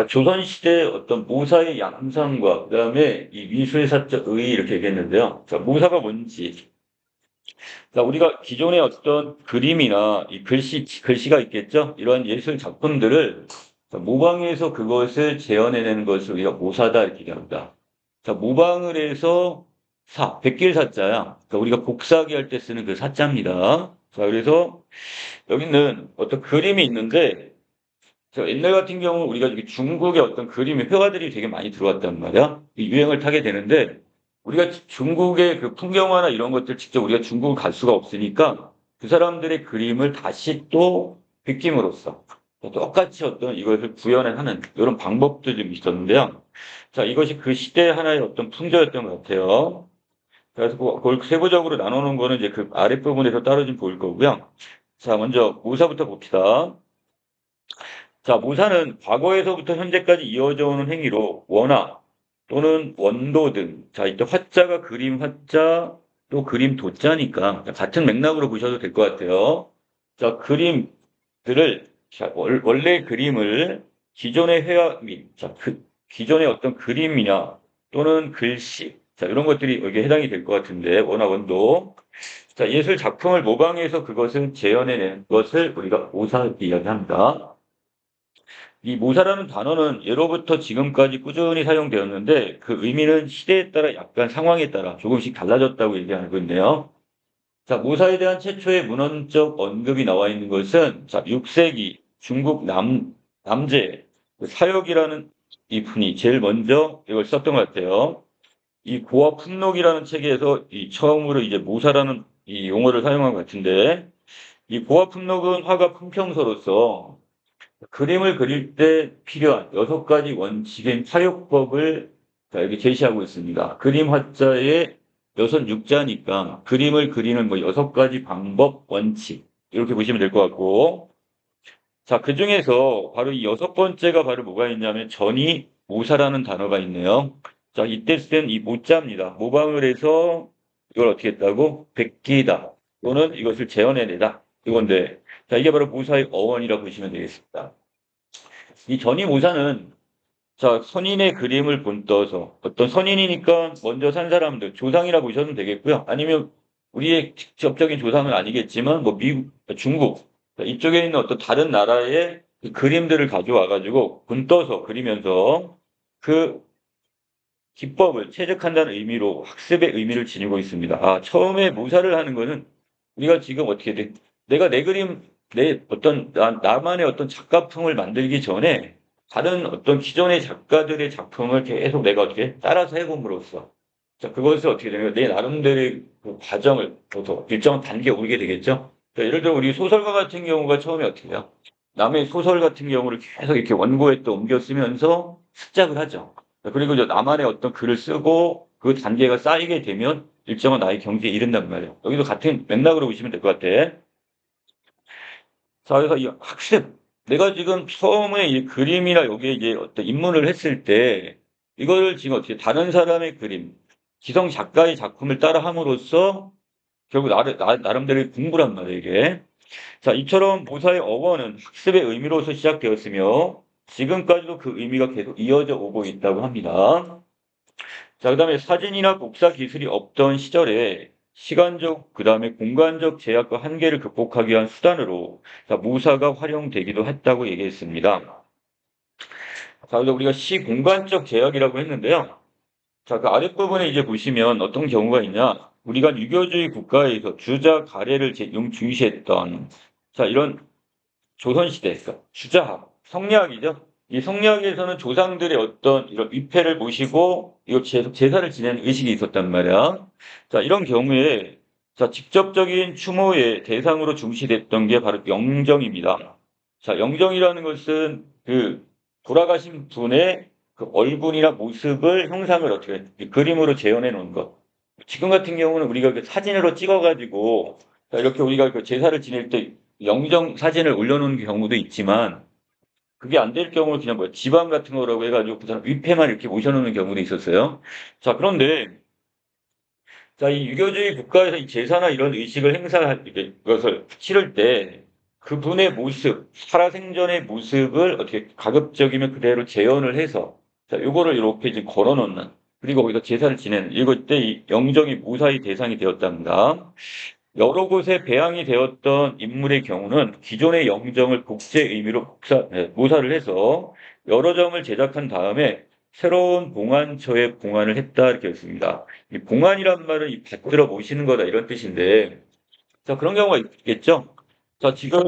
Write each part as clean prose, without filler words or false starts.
조선시대 어떤 모사의 양상과 그다음에 이 미술사적 의의 이렇게 얘기했는데요. 자, 모사가 뭔지. 자, 우리가 기존의 어떤 그림이나 이 글씨가 있겠죠? 이러한 예술 작품들을 자, 모방해서 그것을 재현해내는 것을 우리가 모사다 이렇게 얘기합니다. 자, 모방을 해서 백길사자야. 그러니까 우리가 복사하기 할 때 쓰는 그 사자입니다. 자, 그래서 여기는 어떤 그림이 있는데 저 옛날 같은 경우 우리가 이게 중국의 어떤 그림의 회화들이 되게 많이 들어왔단 말이야. 이 유행을 타게 되는데 우리가 중국의 그 풍경화나 이런 것들 직접 우리가 중국을 갈 수가 없으니까 그 사람들의 그림을 다시 또 베낌으로써 또 똑같이 어떤 이것을 구현하는 이런 방법도 좀 있었는데요. 자, 이것이 그 시대 하나의 어떤 풍조였던 것 같아요. 그래서 그걸 세부적으로 나눠놓은 거는 이제 그 아랫부분에서 따로 좀 보일 거고요. 자, 먼저 모사부터 봅시다. 자, 모사는 과거에서부터 현재까지 이어져 오는 행위로 원화 또는 원도 등, 자, 이때 화자가 그림 화자 또 그림 도자니까 같은 맥락으로 보셔도 될 것 같아요. 자, 그림들을, 자, 원래 그림을 기존의 회화 및, 자, 기존의 어떤 그림이나 또는 글씨, 자, 이런 것들이 여기에 해당이 될 것 같은데, 원화 원도. 자, 예술 작품을 모방해서 그것을 재현해낸 것을 우리가 모사 이야기합니다. 이 모사라는 단어는 예로부터 지금까지 꾸준히 사용되었는데 그 의미는 시대에 따라 약간 상황에 따라 조금씩 달라졌다고 얘기하고 있네요. 자, 모사에 대한 최초의 문헌적 언급이 나와 있는 것은 자, 6세기 중국 남제 그 사역이라는 이 분이 제일 먼저 이걸 썼던 것 같아요. 이 고아 풍록이라는 책에서 이 처음으로 이제 모사라는 이 용어를 사용한 것 같은데 이 고아 풍록은 화가 품평서로서 그림을 그릴 때 필요한 6가지 원칙인 사용법을 자, 이렇게 제시하고 있습니다. 그림 화자의 여섯 육자니까 그림을 그리는 뭐 6가지 방법, 원칙 이렇게 보시면 될 것 같고 자, 그 중에서 바로 이 6번째가 바로 뭐가 있냐면 전이 모사라는 단어가 있네요. 자, 이때 쓴 이 모자입니다. 모방을 해서 이걸 어떻게 했다고? 베끼다 또는 이것을 재현해내다 이건데 자, 이게 바로 모사의 어원이라고 보시면 되겠습니다. 이 전이모사는 자 선인의 그림을 본떠서 어떤 선인이니까 먼저 산 사람들 조상이라 보셔도 되겠고요. 아니면 우리의 직접적인 조상은 아니겠지만 뭐 미국, 중국 이쪽에 있는 어떤 다른 나라의 그 그림들을 가져와 가지고 본떠서 그리면서 그 기법을 체득한다는 의미로 학습의 의미를 지니고 있습니다. 아, 처음에 모사를 하는 거는 우리가 지금 어떻게 돼? 내가 내 그림, 내 어떤, 나만의 어떤 작가풍을 만들기 전에 다른 어떤 기존의 작가들의 작품을 계속 내가 어떻게 따라서 해봄으로써 자, 그것을 어떻게 되는 거야? 내 나름대로의 그 과정을 더 일정한 단계에 오르게 되겠죠? 자, 예를 들어 우리 소설가 같은 경우가 처음에 어떻게 해요? 남의 소설 같은 경우를 계속 이렇게 원고에 또 옮겨 쓰면서 습작을 하죠. 그리고 이제 나만의 어떤 글을 쓰고 그 단계가 쌓이게 되면 일정한 나의 경지에 이른단 말이에요. 여기도 같은 맥락으로 보시면 될 것 같아. 자, 그래서 이 학습. 내가 지금 처음에 이 그림이나 여기에 이제 어떤 입문을 했을 때 이거를 지금 어떻게 다른 사람의 그림, 기성 작가의 작품을 따라 함으로써 결국 나름대로 공부란 말이에요, 이게. 자, 이처럼 모사의 어원은 학습의 의미로서 시작되었으며 지금까지도 그 의미가 계속 이어져 오고 있다고 합니다. 자, 그다음에 사진이나 복사 기술이 없던 시절에 시간적, 그다음에 공간적 제약과 한계를 극복하기 위한 수단으로 자, 모사가 활용되기도 했다고 얘기했습니다. 자, 그래서 우리가 시공간적 제약이라고 했는데요. 자, 그 아랫부분에 이제 보시면 어떤 경우가 있냐. 우리가 유교주의 국가에서 주자 가래를 중시했던 자, 이런 조선시대, 그러니까 주자학, 성리학이죠. 이 성리학에서는 조상들의 어떤 이런 위패를 모시고 이거 제사를 지내는 의식이 있었단 말이야. 자, 이런 경우에 자, 직접적인 추모의 대상으로 중시됐던 게 바로 영정입니다. 자, 영정이라는 것은 그 돌아가신 분의 그 얼굴이나 모습을 형상을 어떻게 그림으로 재현해 놓은 것. 지금 같은 경우는 우리가 그 사진으로 찍어가지고 자, 이렇게 우리가 그 제사를 지낼 때 영정 사진을 올려놓은 경우도 있지만 그게 안 될 경우는 그냥 뭐 지방 같은 거라고 해가지고 그 사람 위패만 이렇게 모셔놓는 경우도 있었어요. 자, 그런데 자, 이 유교주의 국가에서 이 제사나 이런 의식을 행사할 것을 치를 때 그분의 모습, 살아생전의 모습을 어떻게 가급적이면 그대로 재현을 해서, 자, 요거를 이렇게 지금 걸어 놓는, 그리고 거기서 제사를 지내는, 이것 때 이 영정이 무사히 대상이 되었답니다. 여러 곳에 배양이 되었던 인물의 경우는 기존의 영정을 복제 의미로 모사를 해서 여러 점을 제작한 다음에 새로운 봉안처에 봉안을 했다 이렇게 했습니다. 이 봉안이란 말은 이 받들어 모시는 거다 이런 뜻인데, 자, 그런 경우가 있겠죠. 자, 지금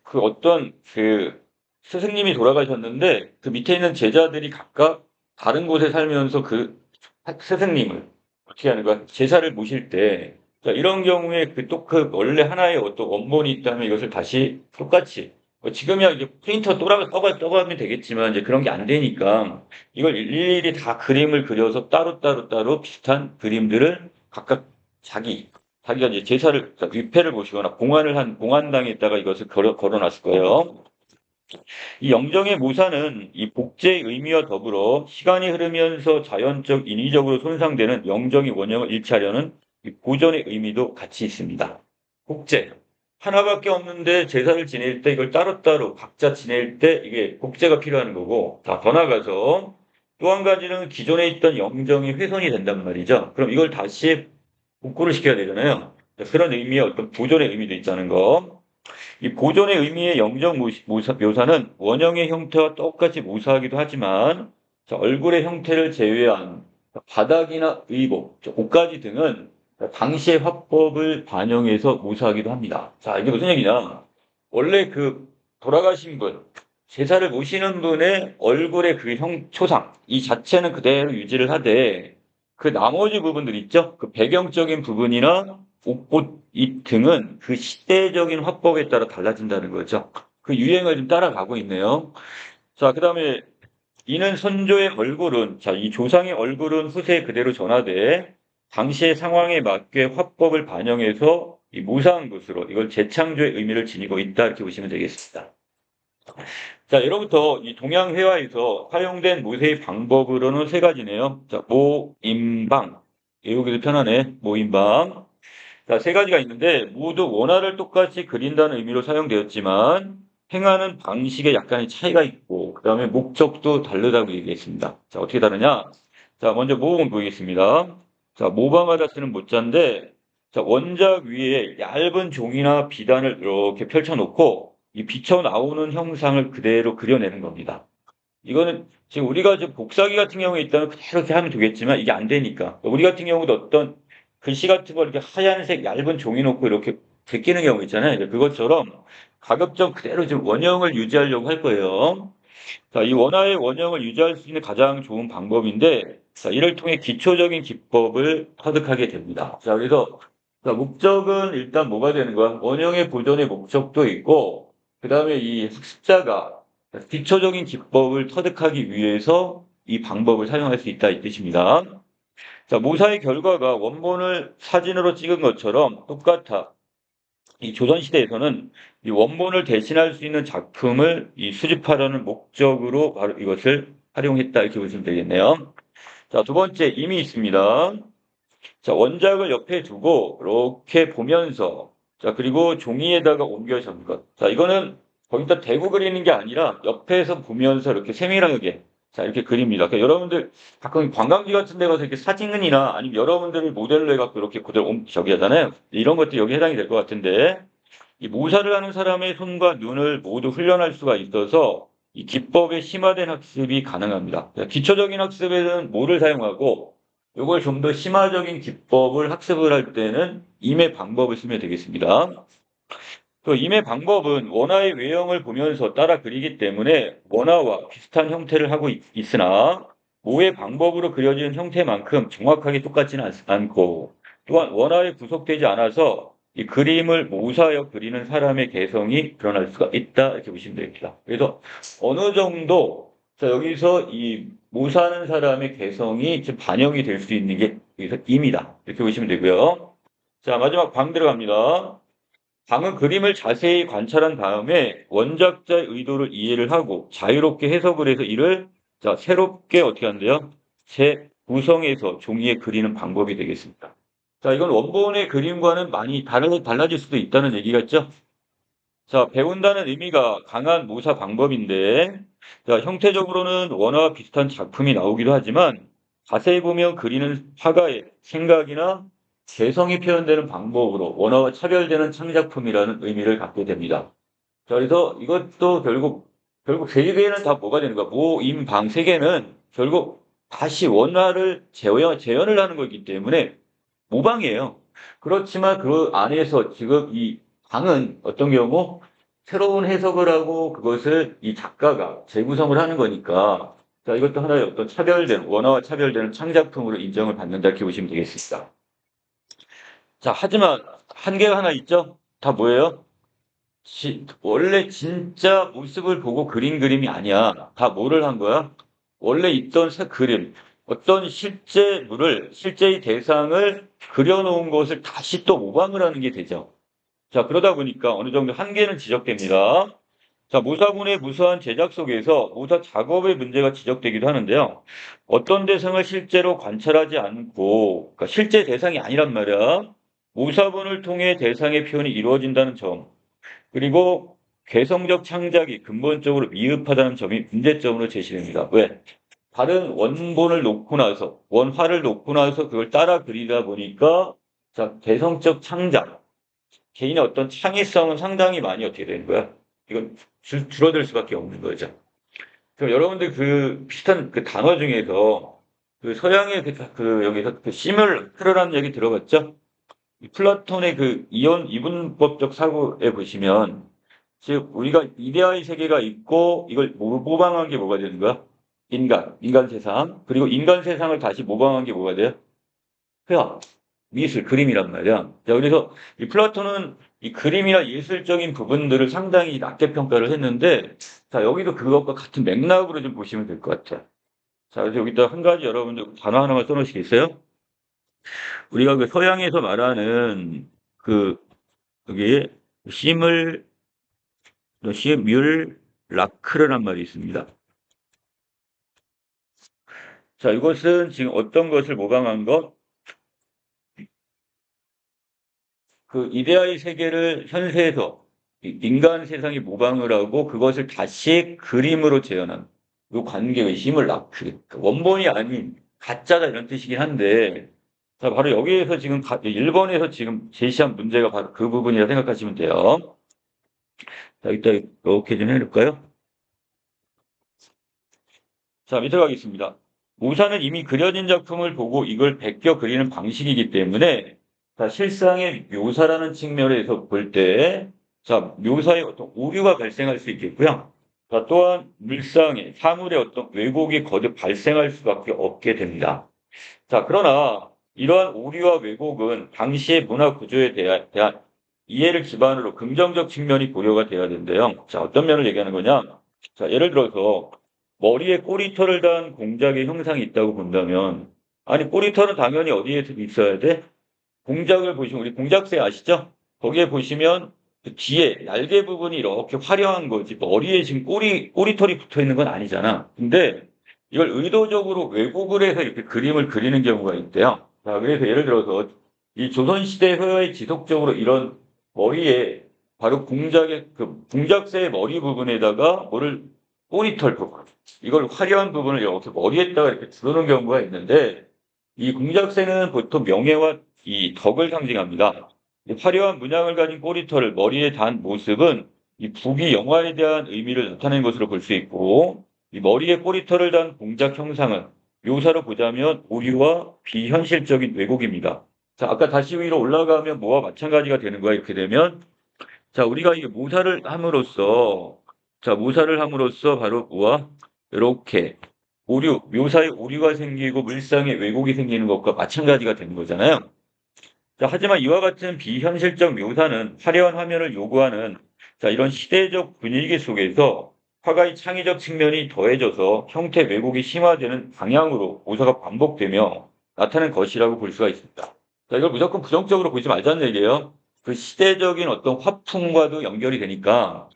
그 어떤 그 스승님이 돌아가셨는데 그 밑에 있는 제자들이 각각 다른 곳에 살면서 그 스승님을 어떻게 하는 거야? 제사를 모실 때, 자, 이런 경우에 그 또 그 원래 하나의 어떤 원본이 있다면 이것을 다시 똑같이 지금이야 이제 프린터 떠가면 되겠지만 이제 그런 게 안 되니까 이걸 일일이 다 그림을 그려서 따로 비슷한 그림들을 각각 자기가 이제 제사를 그러니까 위패를 보시거나 봉안을 한 봉안당에다가 이것을 걸어놨을 거예요. 이 영정의 모사는 이 복제의 의미와 더불어 시간이 흐르면서 자연적 인위적으로 손상되는 영정의 원형을 일치하려는 이 보존의 의미도 같이 있습니다. 복제 하나밖에 없는데 제사를 지낼 때 이걸 따로따로 각자 지낼 때 이게 복제가 필요한 거고, 자, 더 나가서 또 한 가지는 기존에 있던 영정이 훼손이 된단 말이죠. 그럼 이걸 다시 복구를 시켜야 되잖아요. 그런 의미의 어떤 보존의 의미도 있다는 거. 이 보존의 의미의 영정 묘사는 원형의 형태와 똑같이 모사하기도 하지만, 자, 얼굴의 형태를 제외한 바닥이나 의복, 옷가지 등은 당시의 화법을 반영해서 모사하기도 합니다. 자, 이게 무슨 얘기냐? 원래 그 돌아가신 분, 제사를 모시는 분의 얼굴의 그 초상, 이 자체는 그대로 유지를 하되, 그 나머지 부분들 있죠? 그 배경적인 부분이나 옷꽃 이 등은 그 시대적인 화법에 따라 달라진다는 거죠. 그 유행을 좀 따라가고 있네요. 자, 그 다음에 이는 선조의 얼굴은, 자, 이 조상의 얼굴은 후세에 그대로 전하되 당시의 상황에 맞게 화법을 반영해서 이 무사한 것으로 이걸 재창조의 의미를 지니고 있다 이렇게 보시면 되겠습니다. 자, 예로부터 이 동양회화에서 사용된 모세의 방법으로는 세 가지네요. 자, 모임방. 외우기도 편하네. 모임방. 자, 세 가지가 있는데 모두 원화를 똑같이 그린다는 의미로 사용되었지만 행하는 방식에 약간의 차이가 있고 그다음에 목적도 다르다고 얘기했습니다. 자, 어떻게 다르냐? 자, 먼저 모음을 보이겠습니다. 자, 모방하다 쓰는 모자인데, 자, 원작 위에 얇은 종이나 비단을 이렇게 펼쳐놓고 이 비쳐 나오는 형상을 그대로 그려내는 겁니다. 이거는 지금 우리가 지금 복사기 같은 경우에 있다면 그대로 이렇게 하면 되겠지만 이게 안 되니까 우리 같은 경우도 어떤 글씨 같은 걸 이렇게 하얀색 얇은 종이 놓고 이렇게 제끼는 경우 있잖아요. 그것처럼 가급적 그대로 지금 원형을 유지하려고 할 거예요. 자, 이 원화의 원형을 유지할 수 있는 가장 좋은 방법인데, 자, 이를 통해 기초적인 기법을 터득하게 됩니다. 자, 그래서 자, 목적은 일단 뭐가 되는 거야? 원형의 보존의 목적도 있고, 그 다음에 이 학습자가 기초적인 기법을 터득하기 위해서 이 방법을 사용할 수 있다 이 뜻입니다. 자, 모사의 결과가 원본을 사진으로 찍은 것처럼 똑같아. 이 조선시대에서는 이 원본을 대신할 수 있는 작품을 이 수집하려는 목적으로 바로 이것을 활용했다 이렇게 보시면 되겠네요. 자, 두 번째 임이 있습니다. 자, 원작을 옆에 두고 이렇게 보면서, 자, 그리고 종이에다가 옮겨 적는 것. 자, 이거는 거기다 대고 그리는 게 아니라 옆에서 보면서 이렇게 세밀하게, 자, 이렇게 그립니다. 그러니까 여러분들 가끔 관광지 같은 데 가서 이렇게 사진이나 아니면 여러분들을 모델로 해갖고 이렇게 그대로 저기 하잖아요. 이런 것도 여기 해당이 될 것 같은데, 이 모사를 하는 사람의 손과 눈을 모두 훈련할 수가 있어서 이 기법의 심화된 학습이 가능합니다. 기초적인 학습에는 뭐를 사용하고 이걸 좀 더 심화적인 기법을 학습을 할 때는 임의 방법을 쓰면 되겠습니다. 또 임의 방법은 원화의 외형을 보면서 따라 그리기 때문에 원화와 비슷한 형태를 하고 있으나 모의 방법으로 그려진 형태만큼 정확하게 똑같지는 않고 또한 원화에 구속되지 않아서 이 그림을 모사하여 그리는 사람의 개성이 드러날 수가 있다 이렇게 보시면 됩니다. 그래서 어느 정도 자, 여기서 이 모사하는 사람의 개성이 지금 반영이 될 수 있는 게 여기서 임이다 이렇게 보시면 되고요. 자, 마지막 방 들어갑니다. 방은 그림을 자세히 관찰한 다음에 원작자의 의도를 이해를 하고 자유롭게 해석을 해서 이를 자, 새롭게 어떻게 한대요? 재구성해서 종이에 그리는 방법이 되겠습니다. 자, 이건 원본의 그림과는 많이 달라질 수도 있다는 얘기겠죠? 자, 배운다는 의미가 강한 모사 방법인데, 자, 형태적으로는 원화와 비슷한 작품이 나오기도 하지만, 자세히 보면 그리는 화가의 생각이나 개성이 표현되는 방법으로 원화와 차별되는 창작품이라는 의미를 갖게 됩니다. 자, 그래서 이것도 결국 세 개는 다 뭐가 되는 거야? 모, 임, 방 세 개는 결국 다시 원화를 재현을 하는 거기 때문에 모방이에요. 그렇지만 그 안에서 지금 이 방은 어떤 경우 새로운 해석을 하고 그것을 이 작가가 재구성을 하는 거니까 자, 이것도 하나의 어떤 원화와 차별되는 창작품으로 인정을 받는다 이렇게 보시면 되겠습니다. 자, 하지만 한계가 하나 있죠? 다 뭐예요? 원래 진짜 모습을 보고 그린 그림이 아니야. 다 뭐를 한 거야? 원래 있던 그림, 어떤 실제의 대상을 그려놓은 것을 다시 또 모방을 하는 게 되죠. 자, 그러다 보니까 어느 정도 한계는 지적됩니다. 자, 모사군의 무수한 제작 속에서 모사 작업의 문제가 지적되기도 하는데요. 어떤 대상을 실제로 관찰하지 않고, 그러니까 실제 대상이 아니란 말이야. 모사본을 통해 대상의 표현이 이루어진다는 점. 그리고 개성적 창작이 근본적으로 미흡하다는 점이 문제점으로 제시됩니다. 왜? 다른 원화를 놓고 나서 그걸 따라 그리다 보니까, 자, 개성적 창작, 개인의 어떤 창의성은 상당히 많이 어떻게 되는 거야? 이건 줄어들 수밖에 없는 거죠. 그럼 여러분들 그 비슷한 그 단어 중에서 그 서양의 여기서 그 시뮬크라는 얘기 들어봤죠? 이 플라톤의 그 이분법적 사고에 보시면 즉 우리가 이데아의 세계가 있고 이걸 모방한 게 뭐가 되는 거야? 인간 세상. 그리고 인간 세상을 다시 모방한 게 뭐가 돼요? 회화, 미술, 그림이란 말이야. 자, 그래서 이 플라톤은 이 그림이나 예술적인 부분들을 상당히 낮게 평가를 했는데 자, 여기도 그것과 같은 맥락으로 좀 보시면 될 것 같아요. 자, 그래서 여기다 한 가지 여러분들 단어 하나만 써놓으시겠어요? 우리가 그 서양에서 말하는 그 여기 시물 뮬 라크르란 말이 있습니다. 자, 이것은 지금 어떤 것을 모방한 것? 그 이데아의 세계를 현세에서 인간 세상이 모방을 하고 그것을 다시 그림으로 재현한 이 관계의 시뮬 라크. 그 원본이 아닌 가짜다 이런 뜻이긴 한데 자, 바로 여기에서 지금 일본에서 지금 제시한 문제가 바로 그 부분이라 생각하시면 돼요. 자, 이따 이렇게 좀 해볼까요? 자, 밑으로 가겠습니다. 모사는 이미 그려진 작품을 보고 이걸 베껴 그리는 방식이기 때문에 자, 실상의 묘사라는 측면에서 볼 때, 자, 묘사에 어떤 오류가 발생할 수 있겠고요. 자, 또한 사물의 어떤 왜곡이 거듭 발생할 수밖에 없게 됩니다. 자, 그러나 이러한 오류와 왜곡은 당시의 문화 구조에 대한 이해를 기반으로 긍정적 측면이 고려가 돼야 되는데요. 자, 어떤 면을 얘기하는 거냐? 자, 예를 들어서 머리에 꼬리털을 단 공작의 형상이 있다고 본다면 아니 꼬리털은 당연히 어디에 있어야 돼? 공작을 보시면 우리 공작새 아시죠? 거기에 보시면 그 뒤에 날개 부분이 이렇게 화려한 거지 머리에 지금 꼬리털이 붙어 있는 건 아니잖아. 근데 이걸 의도적으로 왜곡을 해서 이렇게 그림을 그리는 경우가 있대요. 자, 그래서 예를 들어서 이 조선시대 서야에 지속적으로 이런 머리에 바로 공작새의 머리 부분에다가 꼬리털 부분 이걸 화려한 부분을 이렇게 머리에다가 이렇게 두르는 경우가 있는데 이 공작새는 보통 명예와 이 덕을 상징합니다. 이 화려한 문양을 가진 꼬리털을 머리에 단 모습은 이 부귀 영화에 대한 의미를 나타내는 것으로 볼 수 있고 이 머리에 꼬리털을 단 공작 형상은 묘사로 보자면 오류와 비현실적인 왜곡입니다. 자, 아까 다시 위로 올라가면 뭐와 마찬가지가 되는 거야 이렇게 되면 자, 우리가 이게 모사를 함으로써 바로 뭐와 이렇게 묘사에 오류가 생기고 물상에 왜곡이 생기는 것과 마찬가지가 되는 거잖아요. 자, 하지만 이와 같은 비현실적 묘사는 화려한 화면을 요구하는 자, 이런 시대적 분위기 속에서 화가의 창의적 측면이 더해져서 형태 왜곡이 심화되는 방향으로 모사가 반복되며 나타낸 것이라고 볼 수가 있습니다. 자, 이걸 무조건 부정적으로 보지 말자는 얘기예요. 그 시대적인 어떤 화풍과도 연결이 되니까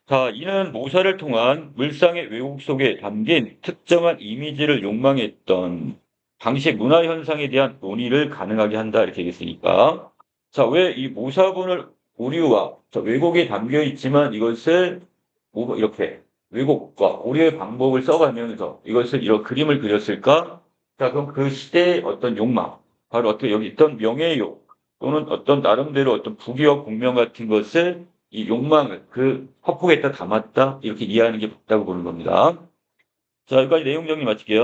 자, 이는 모사를 통한 물상의 왜곡 속에 담긴 특정한 이미지를 욕망했던 당시 문화 현상에 대한 논의를 가능하게 한다 이렇게 얘기했으니까 자, 왜 이 모사본을 오류와 왜곡이 담겨 있지만 이것을 이렇게 왜곡과 오류의 방법을 써가면서 이것을 이런 그림을 그렸을까? 자, 그럼 그 시대의 어떤 욕망, 바로 어떻게 여기 있던 명예욕 또는 어떤 나름대로 어떤 부귀와 공명 같은 것을 이 욕망을 그 화폭에다 담았다 이렇게 이해하는 게 맞다고 보는 겁니다. 자, 여기까지 내용 정리 마칠게요.